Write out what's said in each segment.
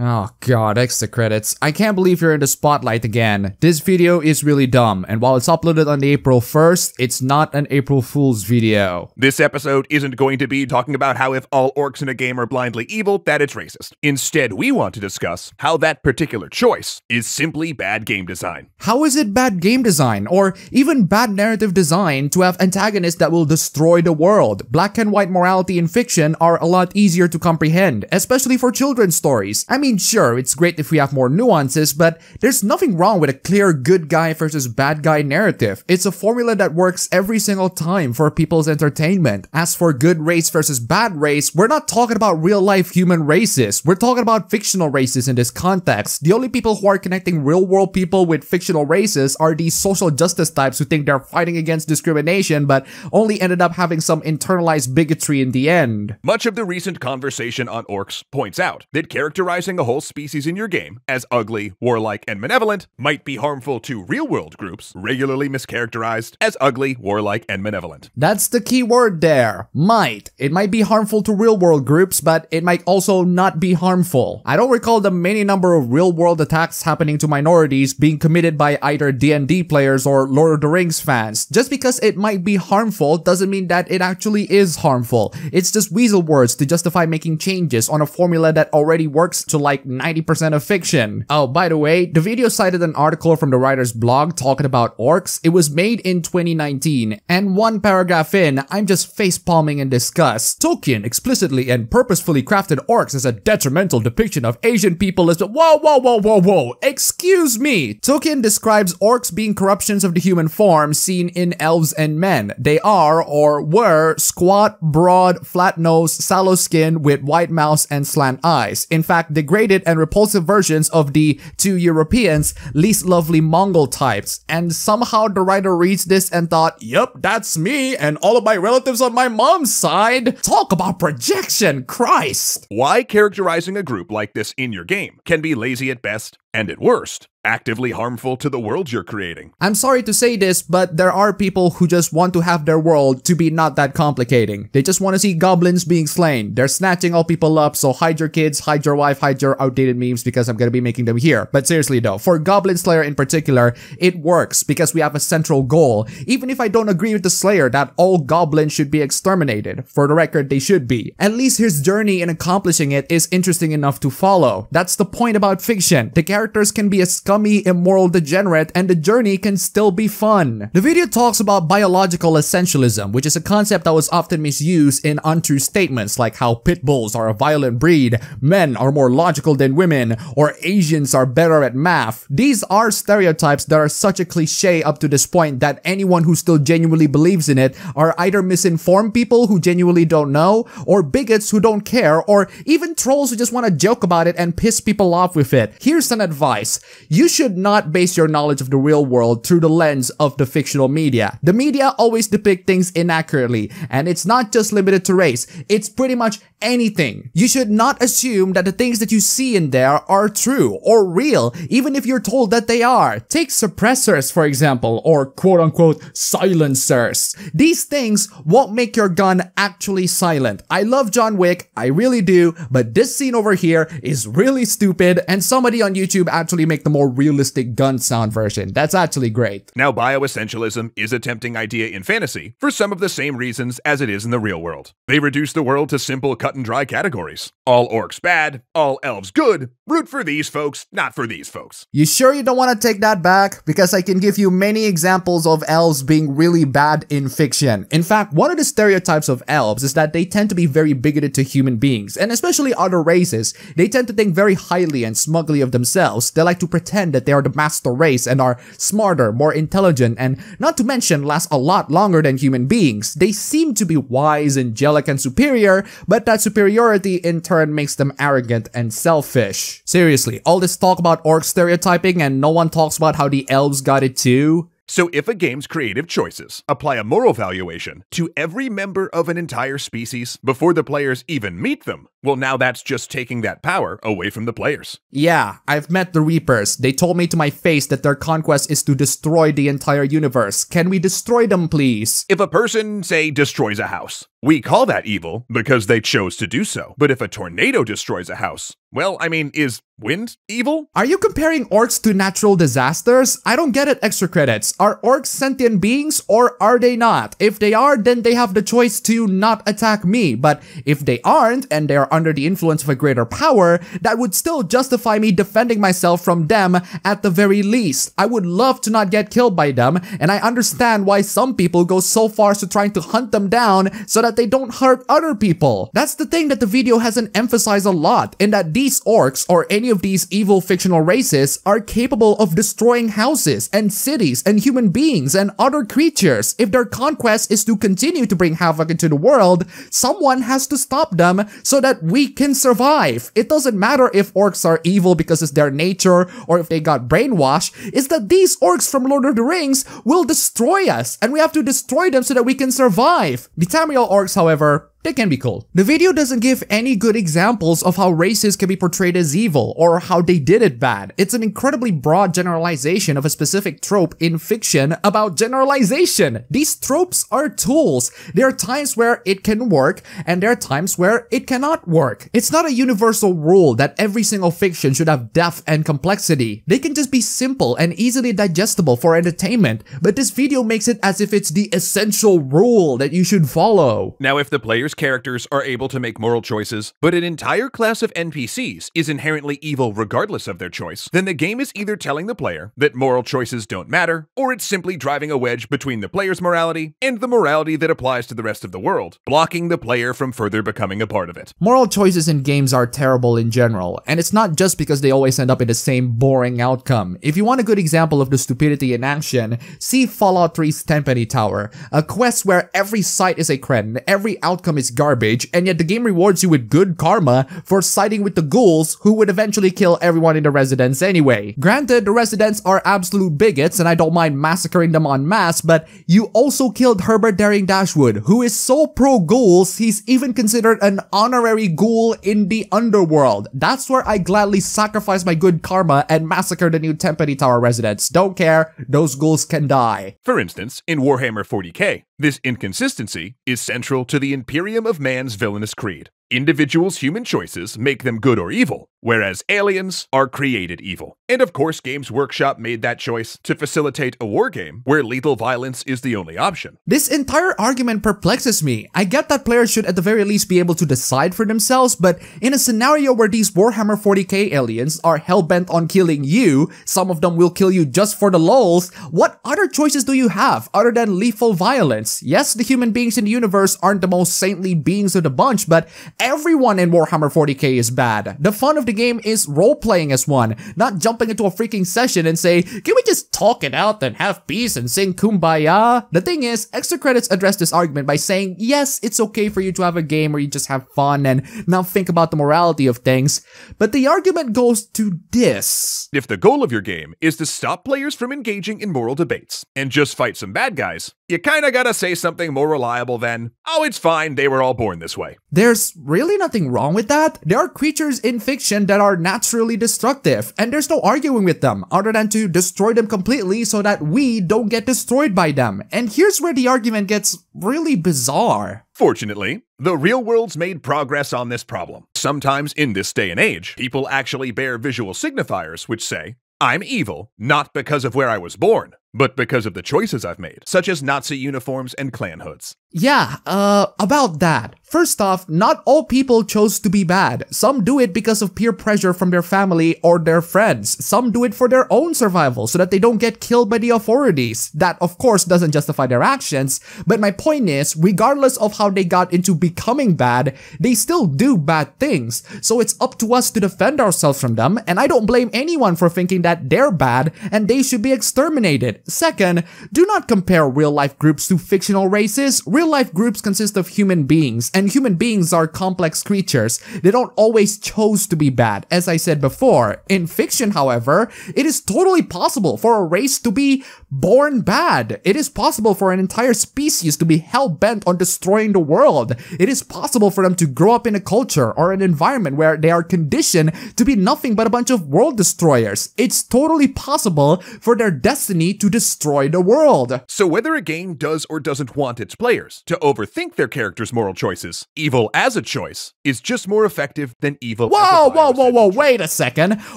Oh god, extra credits. I can't believe you're in the spotlight again. This video is really dumb, and while it's uploaded on April 1st, it's not an April Fool's video. This episode isn't going to be talking about how if all orcs in a game are blindly evil, that it's racist. Instead, we want to discuss how that particular choice is simply bad game design. How is it bad game design, or even bad narrative design, to have antagonists that will destroy the world? Black and white morality in fiction are a lot easier to comprehend, especially for children's stories. I mean, sure, it's great if we have more nuances, but there's nothing wrong with a clear good guy versus bad guy narrative. It's a formula that works every single time for people's entertainment. As for good race versus bad race, we're not talking about real-life human races. We're talking about fictional races in this context. The only people who are connecting real-world people with fictional races are these social justice types who think they're fighting against discrimination, but only ended up having some internalized bigotry in the end. Much of the recent conversation on orcs points out that characterizing a whole species in your game as ugly, warlike, and malevolent might be harmful to real-world groups regularly mischaracterized as ugly, warlike, and malevolent. That's the key word there. Might. It might be harmful to real-world groups, but it might also not be harmful. I don't recall the many number of real-world attacks happening to minorities being committed by either D&D players or Lord of the Rings fans. Just because it might be harmful doesn't mean that it actually is harmful. It's just weasel words to justify making changes on a formula that already works to like 90% of fiction. Oh, by the way, the video cited an article from the writer's blog talking about orcs. It was made in 2019, and one paragraph in, I'm just facepalming in disgust. Tolkien explicitly and purposefully crafted orcs as a detrimental depiction of Asian people as whoa, excuse me! Tolkien describes orcs being corruptions of the human form seen in elves and men. They are, or were, squat, broad, flat nose, sallow skin with white mouths and slant eyes. In fact, degraded and repulsive versions of the, to Europeans, least lovely Mongol types. And somehow the writer reads this and thought, yup, that's me and all of my relatives on my mom's side. Talk about projection, Christ! Why characterizing a group like this in your game can be lazy at best, and at worst, actively harmful to the world you're creating. I'm sorry to say this, but there are people who just want to have their world to be not that complicating. They just want to see goblins being slain. They're snatching all people up, so hide your kids, hide your wife, hide your outdated memes because I'm gonna be making them here. But seriously though, for Goblin Slayer in particular, it works because we have a central goal. Even if I don't agree with the Slayer that all goblins should be exterminated, for the record they should be, at least his journey in accomplishing it is interesting enough to follow. That's the point about fiction. The characters can be a scummy, immoral degenerate, and the journey can still be fun. The video talks about biological essentialism, which is a concept that was often misused in untrue statements like how pit bulls are a violent breed, men are more logical than women, or Asians are better at math. These are stereotypes that are such a cliche up to this point that anyone who still genuinely believes in it are either misinformed people who genuinely don't know, or bigots who don't care, or even trolls who just want to joke about it and piss people off with it. Here's an advice. You should not base your knowledge of the real world through the lens of the fictional media. The media always depict things inaccurately, and it's not just limited to race. It's pretty much anything. You should not assume that the things that you see in there are true or real, even if you're told that they are. Take suppressors, for example, or quote-unquote silencers. These things won't make your gun actually silent. I love John Wick, I really do, but this scene over here is really stupid, and somebody on YouTube actually make the more realistic gun sound version. That's actually great. Now, bioessentialism is a tempting idea in fantasy for some of the same reasons as it is in the real world. They reduce the world to simple cut and dry categories. All orcs bad, all elves good, root for these folks, not for these folks. You sure you don't want to take that back? Because I can give you many examples of elves being really bad in fiction. In fact, one of the stereotypes of elves is that they tend to be very bigoted to human beings, and especially other races. They tend to think very highly and smugly of themselves. They like to pretend that they are the master race and are smarter, more intelligent, and not to mention last a lot longer than human beings. They seem to be wise, angelic, and superior, but that superiority in turn makes them arrogant and selfish. Seriously, all this talk about orc stereotyping and no one talks about how the elves got it too? So if a game's creative choices apply a moral valuation to every member of an entire species before the players even meet them, Well, now that's just taking that power away from the players. Yeah, I've met the Reapers. They told me to my face that their conquest is to destroy the entire universe. Can we destroy them, please? If a person, say, destroys a house, we call that evil because they chose to do so. But if a tornado destroys a house, well, I mean, is wind evil? Are you comparing orcs to natural disasters? I don't get it, extra credits. Are orcs sentient beings or are they not? If they are, then they have the choice to not attack me. But if they aren't and they are under the influence of a greater power, that would still justify me defending myself from them at the very least. I would love to not get killed by them, and I understand why some people go so far as to trying to hunt them down so that they don't hurt other people. That's the thing that the video hasn't emphasized a lot, in that these orcs or any of these evil fictional races are capable of destroying houses and cities and human beings and other creatures. If their conquest is to continue to bring havoc into the world, someone has to stop them so that we can survive. It doesn't matter if orcs are evil because it's their nature or if they got brainwashed. It's that these orcs from Lord of the Rings will destroy us, and we have to destroy them so that we can survive. The Tamriel orcs, however, they can be cool. The video doesn't give any good examples of how races can be portrayed as evil or how they did it bad. It's an incredibly broad generalization of a specific trope in fiction about generalization. These tropes are tools. There are times where it can work and there are times where it cannot work. It's not a universal rule that every single fiction should have depth and complexity. They can just be simple and easily digestible for entertainment, but this video makes it as if it's the essential rule that you should follow. Now, if the player's characters are able to make moral choices, but an entire class of NPCs is inherently evil regardless of their choice, then the game is either telling the player that moral choices don't matter, or it's simply driving a wedge between the player's morality and the morality that applies to the rest of the world, blocking the player from further becoming a part of it. Moral choices in games are terrible in general, and it's not just because they always end up in the same boring outcome. If you want a good example of the stupidity in action, see Fallout 3's Tenpenny Tower, a quest where every site is a credit, every outcome is garbage, and yet the game rewards you with good karma for siding with the ghouls who would eventually kill everyone in the residence anyway. Granted, the residents are absolute bigots and I don't mind massacring them en masse, but you also killed Herbert Daring Dashwood, who is so pro ghouls he's even considered an honorary ghoul in the underworld. That's where I gladly sacrifice my good karma and massacre the new Tenpenny Tower residents. Don't care, those ghouls can die. For instance, in Warhammer 40k, this inconsistency is central to the Imperium of Man's villainous creed. Individuals' human choices make them good or evil, whereas aliens are created evil. And of course, Games Workshop made that choice to facilitate a war game where lethal violence is the only option. This entire argument perplexes me. I get that players should at the very least be able to decide for themselves, but in a scenario where these Warhammer 40k aliens are hell-bent on killing you, some of them will kill you just for the lols, what other choices do you have other than lethal violence? Yes, the human beings in the universe aren't the most saintly beings of the bunch, but everyone in Warhammer 40k is bad. The fun of the game is role-playing as one, not jumping into a freaking session and say, can we just talk it out and have peace and sing kumbaya? The thing is, extra credits address this argument by saying, yes, it's okay for you to have a game where you just have fun and not think about the morality of things, but the argument goes to this. If the goal of your game is to stop players from engaging in moral debates and just fight some bad guys, you kinda gotta say something more reliable than, oh, it's fine, they were all born this way. There's really nothing wrong with that. There are creatures in fiction that are naturally destructive, and there's no arguing with them other than to destroy them completely so that we don't get destroyed by them. And here's where the argument gets really bizarre. Fortunately, the real world's made progress on this problem. Sometimes in this day and age, people actually bear visual signifiers which say, I'm evil, not because of where I was born, but because of the choices I've made, such as Nazi uniforms and clan hoods. Yeah, about that. First off, not all people chose to be bad. Some do it because of peer pressure from their family or their friends. Some do it for their own survival so that they don't get killed by the authorities. That, of course, doesn't justify their actions, but my point is, regardless of how they got into becoming bad, they still do bad things. So it's up to us to defend ourselves from them, and I don't blame anyone for thinking that they're bad and they should be exterminated. Second, do not compare real-life groups to fictional races. Real-life groups consist of human beings, and human beings are complex creatures. They don't always choose to be bad, as I said before. In fiction, however, it is totally possible for a race to be born bad. It is possible for an entire species to be hell-bent on destroying the world. It is possible for them to grow up in a culture or an environment where they are conditioned to be nothing but a bunch of world destroyers. It's totally possible for their destiny to destroy the world. So whether a game does or doesn't want its players to overthink their character's moral choices, evil as a choice is just more effective than evil as a Whoa, wait a second.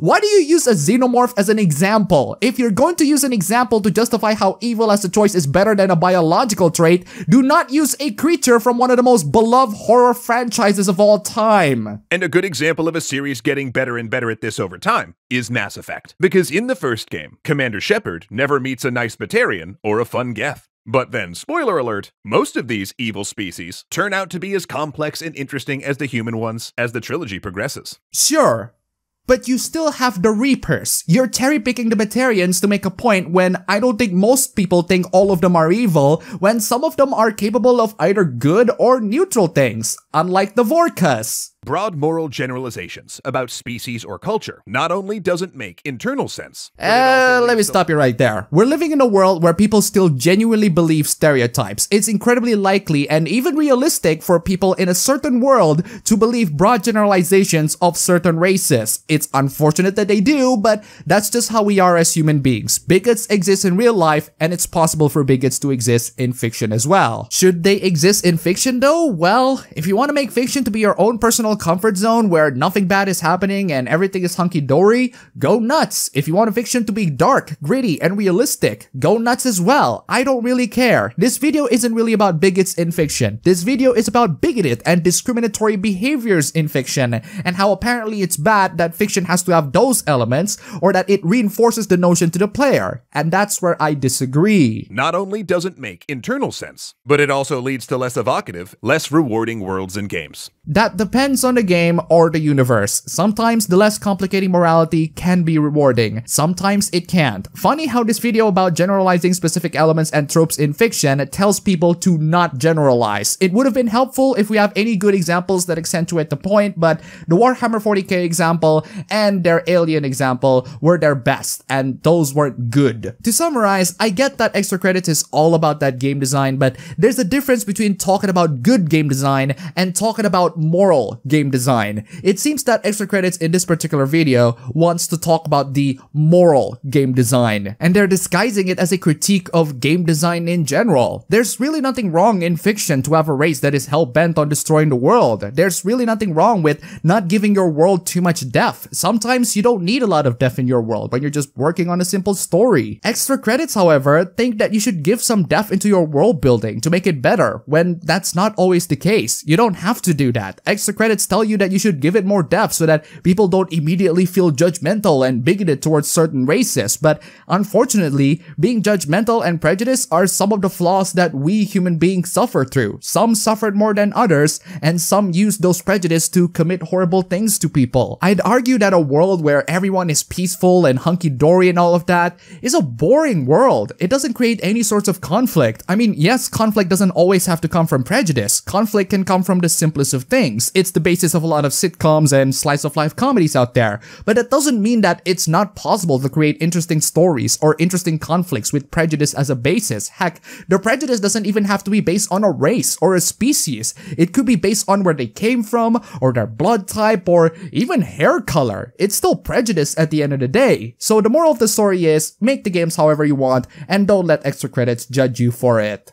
Why do you use a xenomorph as an example? If you're going to use an example to justify how evil as a choice is better than a biological trait, do not use a creature from one of the most beloved horror franchises of all time. And a good example of a series getting better and better at this over time is Mass Effect. Because in the first game, Commander Shepard never meets a nice Batarian or a fun Geth. But then, spoiler alert, most of these evil species turn out to be as complex and interesting as the human ones as the trilogy progresses. Sure. But you still have the Reapers. You're cherry-picking the Batarians to make a point when I don't think most people think all of them are evil, when some of them are capable of either good or neutral things, unlike the Vorkas. Broad moral generalizations about species or culture not only doesn't make internal sense. Let me stop you right there. We're living in a world where people still genuinely believe stereotypes. It's incredibly likely and even realistic for people in a certain world to believe broad generalizations of certain races. It's unfortunate that they do, but that's just how we are as human beings. Bigots exist in real life, and it's possible for bigots to exist in fiction as well. Should they exist in fiction though? Well, if you want to make fiction to be your own personal comfort zone where nothing bad is happening and everything is hunky-dory, go nuts. If you want a fiction to be dark, gritty, and realistic, go nuts as well. I don't really care. This video isn't really about bigots in fiction. This video is about bigoted and discriminatory behaviors in fiction, and how apparently it's bad that fiction has to have those elements, or that it reinforces the notion to the player. And that's where I disagree. Not only doesn't make internal sense, but it also leads to less evocative, less rewarding worlds and games. That depends on the game or the universe. Sometimes the less complicating morality can be rewarding. Sometimes it can't. Funny how this video about generalizing specific elements and tropes in fiction tells people to not generalize. It would have been helpful if we have any good examples that accentuate the point, but the Warhammer 40k example and their Alien example were their best, and those weren't good. To summarize, I get that extra credits is all about that game design, but there's a difference between talking about good game design and talking about moral game design. It seems that extra credits in this particular video wants to talk about the moral game design, and they're disguising it as a critique of game design in general. There's really nothing wrong in fiction to have a race that is hell-bent on destroying the world. There's really nothing wrong with not giving your world too much depth. Sometimes you don't need a lot of depth in your world when you're just working on a simple story. Extra credits, however, think that you should give some depth into your world building to make it better, when that's not always the case. You don't have to do that. Extra credits tell you that you should give it more depth so that people don't immediately feel judgmental and bigoted towards certain races, but unfortunately, being judgmental and prejudiced are some of the flaws that we human beings suffer through. Some suffered more than others, and some use those prejudices to commit horrible things to people. I'd argue that a world where everyone is peaceful and hunky-dory and all of that is a boring world. It doesn't create any sorts of conflict. I mean, yes, conflict doesn't always have to come from prejudice. Conflict can come from the simplest of things. It's the basis of a lot of sitcoms and slice-of-life comedies out there. But that doesn't mean that it's not possible to create interesting stories or interesting conflicts with prejudice as a basis. Heck, the prejudice doesn't even have to be based on a race or a species. It could be based on where they came from, or their blood type, or even hair color. It's still prejudice at the end of the day. So the moral of the story is, make the games however you want, and don't let extra credits judge you for it.